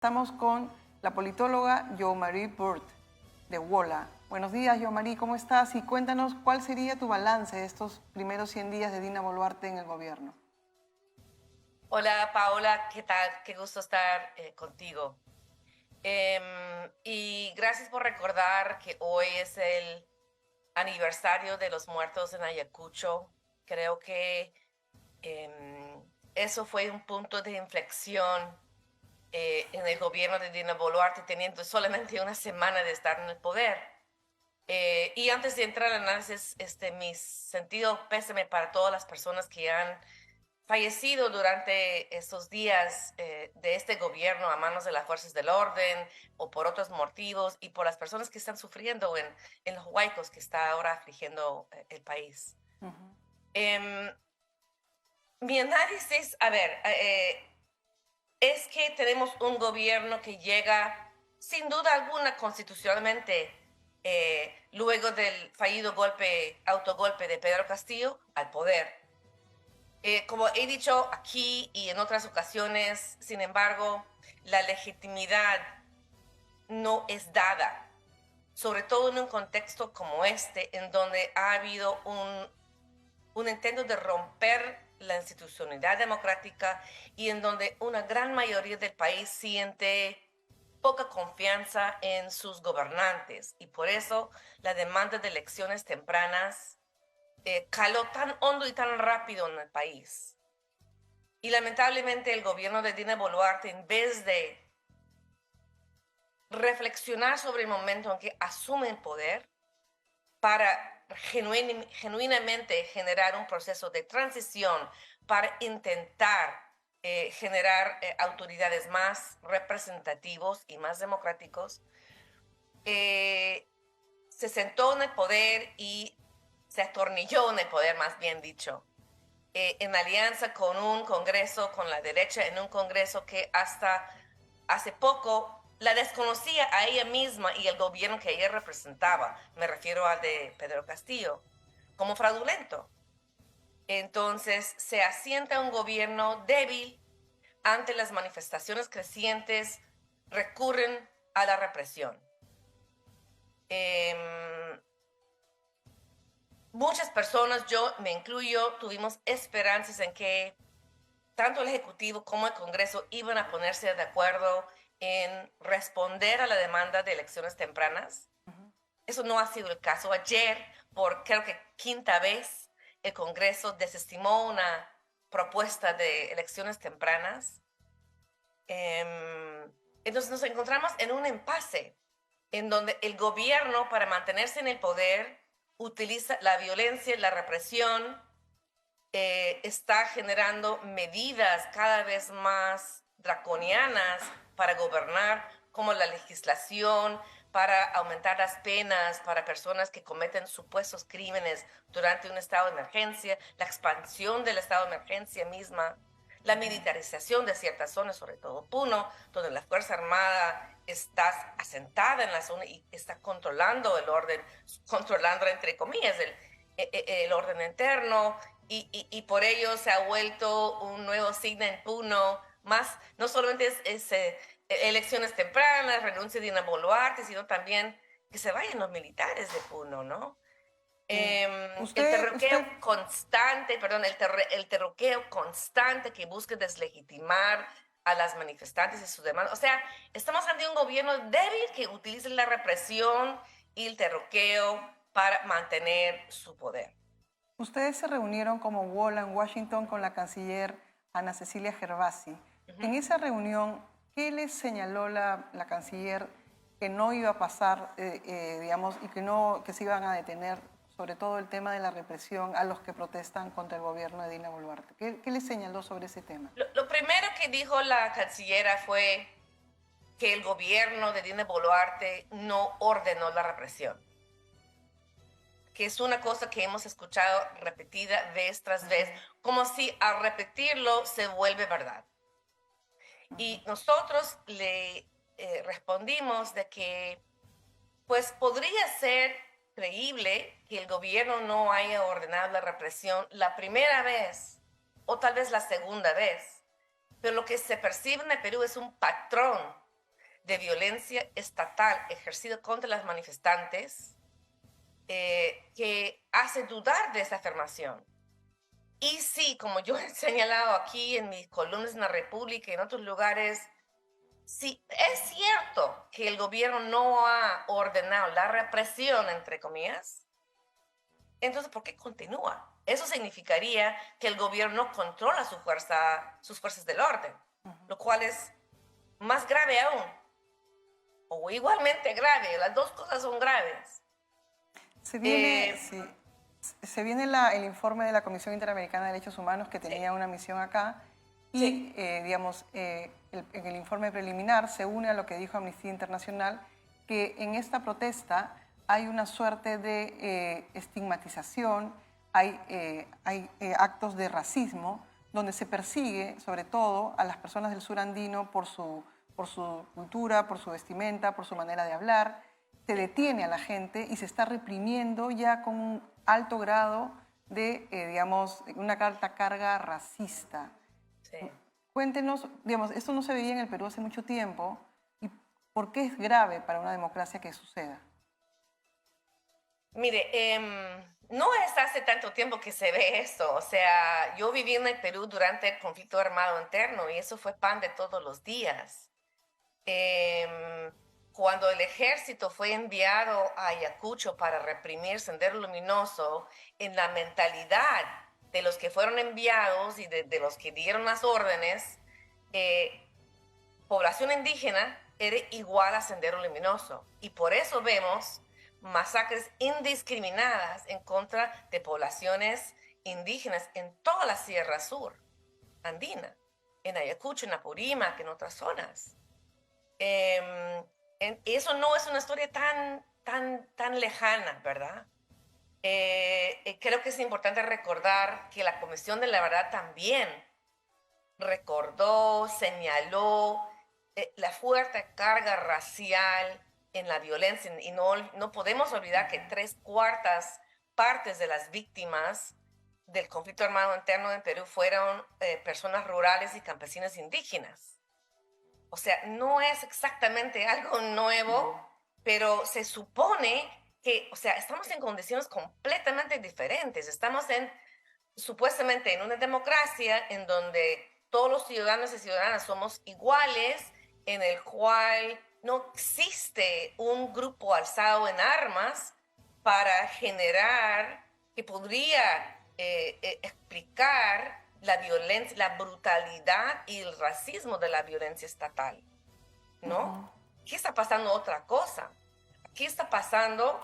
Estamos con la politóloga Jo-Marie Burt de WOLA. Buenos días, Jo-Marie, ¿cómo estás? Y cuéntanos cuál sería tu balance de estos primeros 100 días de Dina Boluarte en el gobierno. Hola Paola, ¿qué tal? Qué gusto estar contigo. Y gracias por recordar que hoy es el aniversario de los muertos en Ayacucho. Creo que eso fue un punto de inflexión en el gobierno de Dina Boluarte, teniendo solamente una semana de estar en el poder. Y antes de entrar al análisis, mi sentido pésame para todas las personas que han fallecido durante estos días de este gobierno a manos de las fuerzas del orden o por otros motivos y por las personas que están sufriendo en los huaicos que está ahora afligiendo el país. Em, Mi análisis, a ver, es que tenemos un gobierno que llega sin duda alguna constitucionalmente luego del fallido autogolpe de Pedro Castillo al poder. Como he dicho aquí y en otras ocasiones, sin embargo, la legitimidad no es dada, sobre todo en un contexto como este, en donde ha habido un intento de romper la institucionalidad democrática y en donde una gran mayoría del país siente poca confianza en sus gobernantes. Y por eso la demanda de elecciones tempranas caló tan hondo y tan rápido en el país. Y lamentablemente el gobierno de Dina Boluarte, en vez de reflexionar sobre el momento en que asume el poder para genuinamente generar un proceso de transición, para intentar generar autoridades más representativos y más democráticos, se sentó en el poder y se atornilló en el poder, más bien dicho. En alianza con un Congreso, con la derecha, en un Congreso que hasta hace poco la desconocía a ella misma y el gobierno que ella representaba, me refiero al de Pedro Castillo, como fraudulento. Entonces se asienta un gobierno débil ante las manifestaciones crecientes, recurren a la represión. Eh, Muchas personas, yo me incluyo, tuvimos esperanzas en que tanto el Ejecutivo como el Congreso iban a ponerse de acuerdo en responder a la demanda de elecciones tempranas. Eso no ha sido el caso. Ayer, por creo que quinta vez, el Congreso desestimó una propuesta de elecciones tempranas. Entonces nos encontramos en un impasse en donde el gobierno, para mantenerse en el poder, utiliza la violencia y la represión, está generando medidas cada vez más draconianas para gobernar, como la legislación, para aumentar las penas para personas que cometen supuestos crímenes durante un estado de emergencia, la expansión del estado de emergencia misma, la militarización de ciertas zonas, sobre todo Puno, donde la Fuerza Armada está asentada en la zona y está controlando el orden, controlando entre comillas el orden interno, y por ello se ha vuelto un nuevo signo en Puno, más, no solamente es elecciones tempranas, renuncia de Dina Boluarte, sino también que se vayan los militares de Puno, ¿no? El terroqueo Usted, constante, perdón, el terroqueo constante que busca deslegitimar a las manifestantes y sus demandas. O sea, estamos ante un gobierno débil que utiliza la represión y el terroqueo para mantener su poder. ustedes se reunieron como WOLA en Washington con la canciller Ana Cecilia Gervasi. En esa reunión, ¿qué les señaló la canciller que no iba a pasar, digamos, y que se iban a detener, sobre todo el tema de la represión a los que protestan contra el gobierno de Dina Boluarte? ¿Qué les señaló sobre ese tema? Lo primero que dijo la cancillera fue que el gobierno de Dina Boluarte no ordenó la represión, que es una cosa que hemos escuchado repetida vez tras vez, como si al repetirlo se vuelve verdad. Y nosotros le respondimos de que pues podría ser creíble que el gobierno no haya ordenado la represión la primera vez o tal vez la segunda vez, pero lo que se percibe en el Perú es un patrón de violencia estatal ejercida contra las manifestantes que hace dudar de esa afirmación. Y sí, como yo he señalado aquí en mis columnas en La República y en otros lugares, sí, es cierto que el gobierno no ha ordenado la represión, entre comillas. Entonces, ¿por qué continúa? Eso significaría que el gobierno no controla sus fuerzas del orden, lo cual es más grave aún, o igualmente grave. Las dos cosas son graves. Se viene, sí, se viene el informe de la Comisión Interamericana de Derechos Humanos que tenía una misión acá y, digamos, en el informe preliminar se une a lo que dijo Amnistía Internacional, que en esta protesta hay una suerte de estigmatización, hay actos de racismo donde se persigue sobre todo a las personas del sur andino por su cultura, por su vestimenta, por su manera de hablar. Se detiene a la gente y se está reprimiendo ya con un alto grado de, digamos, una alta carga racista. Sí. Cuéntenos, digamos, esto no se veía en el Perú hace mucho tiempo, ¿y por qué es grave para una democracia que suceda? Mire, no es hace tanto tiempo que se ve esto. O sea, yo viví en el Perú durante el conflicto armado interno y eso fue pan de todos los días. Cuando el ejército fue enviado a Ayacucho para reprimir Sendero Luminoso, en la mentalidad de los que fueron enviados y de los que dieron las órdenes, población indígena era igual a Sendero Luminoso. Y por eso vemos masacres indiscriminadas en contra de poblaciones indígenas en toda la Sierra Sur andina, en Ayacucho, en Apurímac, en otras zonas. Eso no es una historia tan lejana, ¿verdad? Creo que es importante recordar que la Comisión de la Verdad también recordó, señaló la fuerte carga racial en la violencia y no podemos olvidar que 3/4 partes de las víctimas del conflicto armado interno en Perú fueron personas rurales y campesinas indígenas. O sea, no es exactamente algo nuevo, pero se supone que, o sea, estamos en condiciones completamente diferentes. Estamos supuestamente en una democracia en donde todos los ciudadanos y ciudadanas somos iguales, en el cual no existe un grupo alzado en armas para generar, que podría explicar la violencia, la brutalidad y el racismo de la violencia estatal, ¿no? ¿Qué está pasando? Otra cosa. ¿Qué está pasando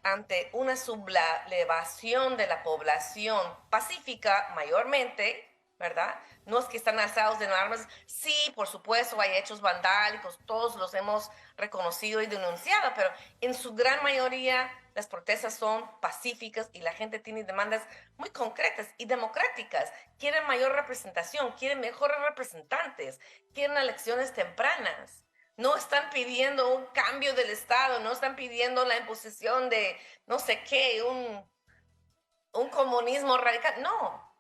ante una sublevación de la población pacífica mayormente, ¿verdad? No es que están alzados en armas. Sí, por supuesto, hay hechos vandálicos, todos los hemos reconocido y denunciado, pero en su gran mayoría las protestas son pacíficas y la gente tiene demandas muy concretas y democráticas. Quieren mayor representación, quieren mejores representantes, quieren elecciones tempranas. No están pidiendo un cambio del Estado, no están pidiendo la imposición de no sé qué, un comunismo radical. No.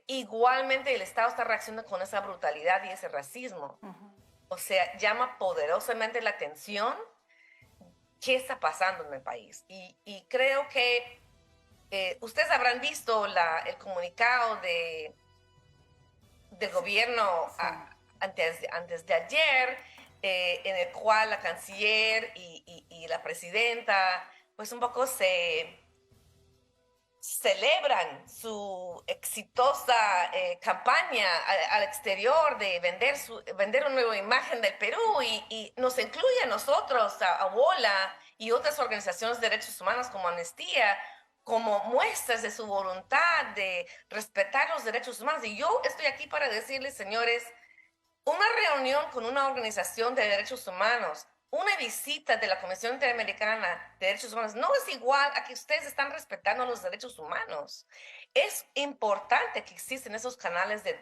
Igualmente el Estado está reaccionando con esa brutalidad y ese racismo. O sea, llama poderosamente la atención qué está pasando en el país. Y creo que ustedes habrán visto el comunicado del gobierno Sí. antes de ayer, en el cual la canciller y la presidenta, pues un poco celebran su exitosa campaña al exterior de vender una nueva imagen del Perú y nos incluye a nosotros, a WOLA y otras organizaciones de derechos humanos como Amnistía, como muestras de su voluntad de respetar los derechos humanos. Y yo estoy aquí para decirles, señores, una reunión con una organización de derechos humanos, una visita de la Comisión Interamericana de Derechos Humanos, no es igual a que ustedes están respetando los derechos humanos. Es importante que existen esos canales de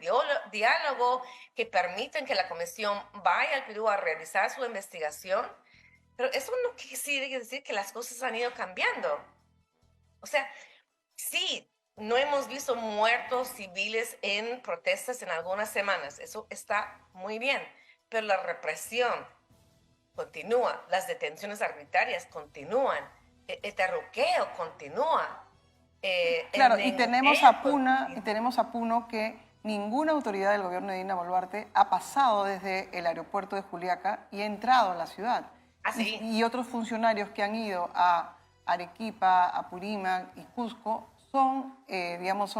diálogo que permiten que la Comisión vaya al Perú a realizar su investigación, pero eso no quiere decir que las cosas han ido cambiando. O sea, sí, no hemos visto muertos civiles en protestas en algunas semanas, eso está muy bien, pero la represión continúa, las detenciones arbitrarias continúan, el terruqueo continúa. Claro, y continúa. tenemos a Puno que ninguna autoridad del gobierno de Dina Boluarte ha pasado desde el aeropuerto de Juliaca y ha entrado a la ciudad. Así. Y otros funcionarios que han ido a Arequipa, Apurímac y Cusco son, digamos,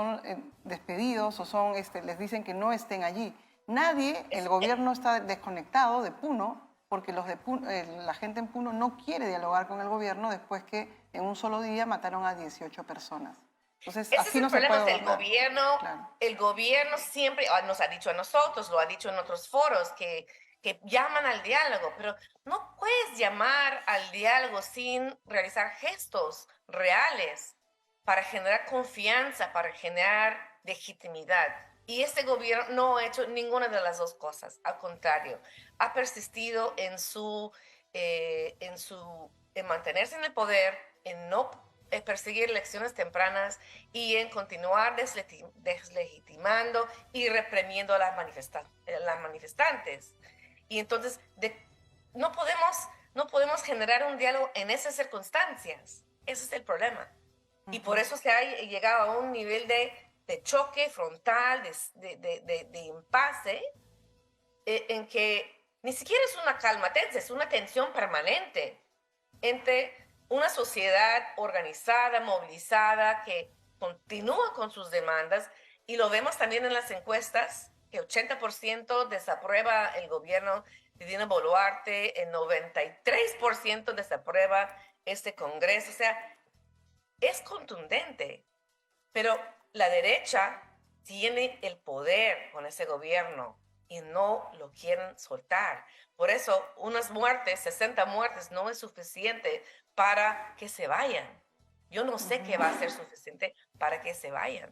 despedidos o les dicen que no estén allí. Nadie, el gobierno está desconectado de Puno porque la gente en Puno no quiere dialogar con el gobierno después que en un solo día mataron a 18 personas. Entonces, ese así es el no se problema. puede El gobernar. gobierno, Claro. el gobierno siempre nos ha dicho a nosotros, lo ha dicho en otros foros, que llaman al diálogo, pero no puedes llamar al diálogo sin realizar gestos reales para generar confianza, para generar legitimidad. Y este gobierno no ha hecho ninguna de las dos cosas. Al contrario, ha persistido en mantenerse en el poder, en no perseguir elecciones tempranas y en continuar deslegitimando y reprimiendo a las manifestantes. Y entonces no podemos generar un diálogo en esas circunstancias. Ese es el problema. Y por eso se ha llegado a un nivel de choque frontal, de impasse, en que ni siquiera es una calma tensa, es una tensión permanente entre una sociedad organizada, movilizada, que continúa con sus demandas, y lo vemos también en las encuestas, que 80% desaprueba el gobierno de Dina Boluarte, el 93% desaprueba este Congreso. O sea, es contundente, pero la derecha tiene el poder con ese gobierno y no lo quieren soltar. Por eso, unas muertes, 60 muertes, no es suficiente para que se vayan. Yo no sé qué va a ser suficiente para que se vayan.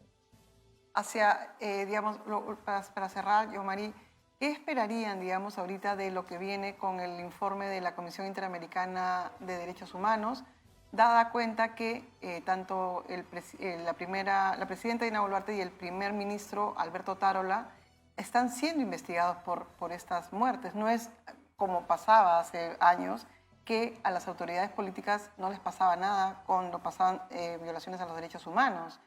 Digamos, para cerrar, Yomari, ¿qué esperarían, digamos, ahorita de lo que viene con el informe de la Comisión Interamericana de Derechos Humanos, dada cuenta que tanto la presidenta Dina Boluarte y el primer ministro Alberto Otárola están siendo investigados por estas muertes? No es como pasaba hace años, que a las autoridades políticas no les pasaba nada cuando pasaban violaciones a los derechos humanos.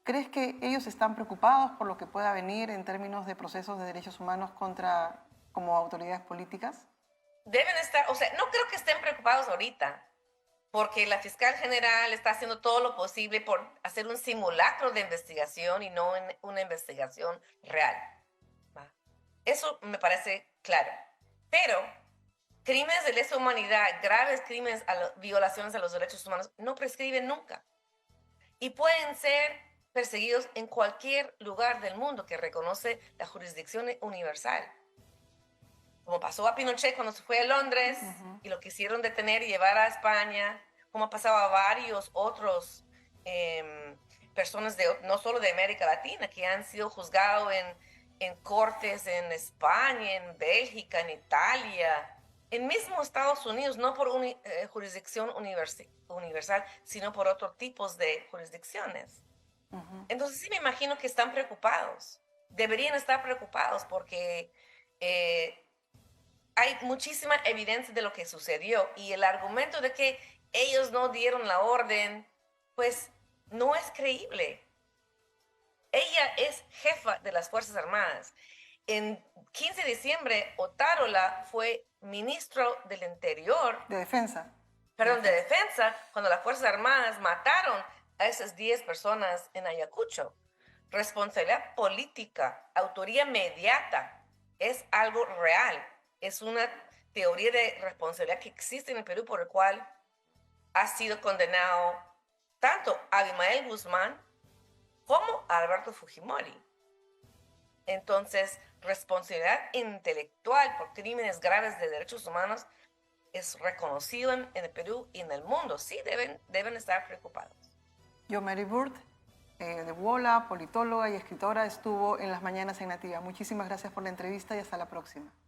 ¿Crees que ellos están preocupados por lo que pueda venir en términos de procesos de derechos humanos como autoridades políticas? Deben estar, o sea, no creo que estén preocupados ahorita, porque la fiscal general está haciendo todo lo posible por hacer un simulacro de investigación y no una investigación real. ¿Va? Eso me parece claro. Pero crímenes de lesa humanidad, graves crímenes, violaciones a los derechos humanos, no prescriben nunca. Y pueden ser perseguidos en cualquier lugar del mundo que reconoce la jurisdicción universal. Como pasó a Pinochet cuando se fue a Londres y lo quisieron detener y llevar a España, como ha pasado a varios otros personas no solo de América Latina, que han sido juzgados en cortes en España, en Bélgica, en Italia, en mismo Estados Unidos, no por jurisdicción universal, sino por otros tipos de jurisdicciones. Entonces sí me imagino que están preocupados. Deberían estar preocupados porque hay muchísima evidencia de lo que sucedió, y el argumento de que ellos no dieron la orden, pues no es creíble. Ella es jefa de las Fuerzas Armadas. En 15 de diciembre, Otárola fue ministro del Interior. De defensa. Perdón, de defensa, cuando las Fuerzas Armadas mataron a esas 10 personas en Ayacucho. Responsabilidad política, autoría mediata, es algo real. Es una teoría de responsabilidad que existe en el Perú, por el cual ha sido condenado tanto a Abimael Guzmán como a Alberto Fujimori. Entonces, responsabilidad intelectual por crímenes graves de derechos humanos es reconocido en el Perú y en el mundo. Sí, deben estar preocupados. Yomari Burt, de WOLA, politóloga y escritora, estuvo en Las Mañanas en Nativa. Muchísimas gracias por la entrevista y hasta la próxima.